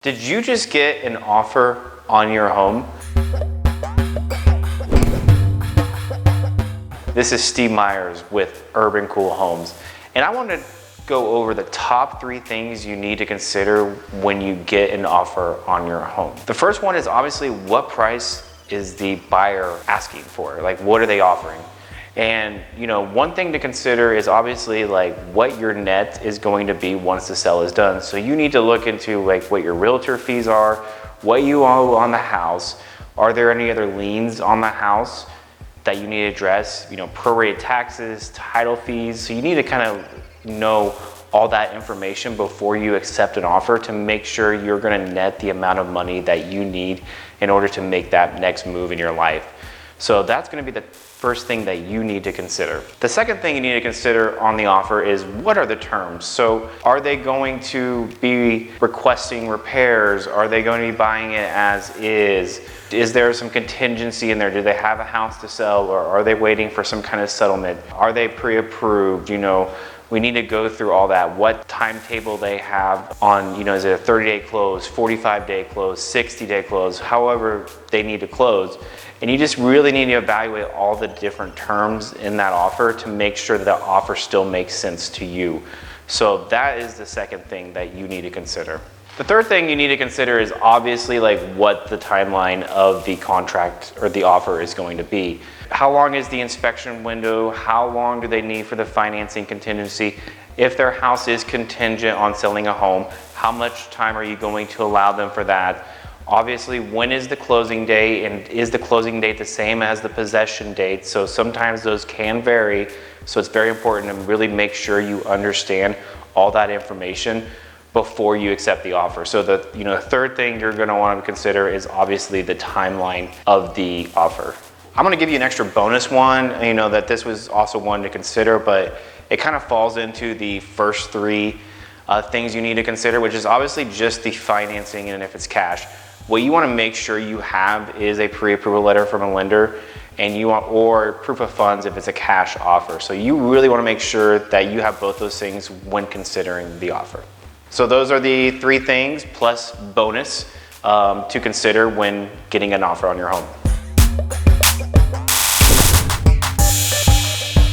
Did you just get an offer on your home? This is Steve Myers with Urban Cool Homes, and I want to go over the top 3 things you need to consider when you get an offer on your home. The first one is obviously, what price is the buyer asking for? Like, what are they offering? And one thing to consider is obviously like what your net is going to be once the sale is done. So you need to look into like what your realtor fees are, what you owe on the house. Are there any other liens on the house that you need to address? Prorated taxes, title fees. So you need to kind of know all that information before you accept an offer to make sure you're going to net the amount of money that you need in order to make that next move in your life. So that's going to be the first thing that you need to consider. The second thing you need to consider on the offer is, what are the terms? So are they going to be requesting repairs? Are they going to be buying it as is? Is there some contingency in there? Do they have a house to sell, or are they waiting for some kind of settlement? Are they pre-approved? We need to go through all that. What timetable they have on, is it a 30-day close, 45-day close, 60-day close, however they need to close. And you just really need to evaluate all the different terms in that offer to make sure that the offer still makes sense to you. So that is the second thing that you need to consider. The third thing you need to consider is obviously like what the timeline of the contract or the offer is going to be. How long is the inspection window? How long do they need for the financing contingency? If their house is contingent on selling a home, how much time are you going to allow them for that? Obviously, when is the closing date, and is the closing date the same as the possession date? So sometimes those can vary. So it's very important to really make sure you understand all that information before you accept the offer. So the third thing you're going to want to consider is obviously the timeline of the offer. I'm going to give you an extra bonus one, that this was also one to consider, but it kind of falls into the first 3 things you need to consider, which is obviously just the financing and if it's cash. What you want to make sure you have is a pre-approval letter from a lender, or proof of funds if it's a cash offer. So you really want to make sure that you have both those things when considering the offer. So those are the 3 things plus bonus to consider when getting an offer on your home.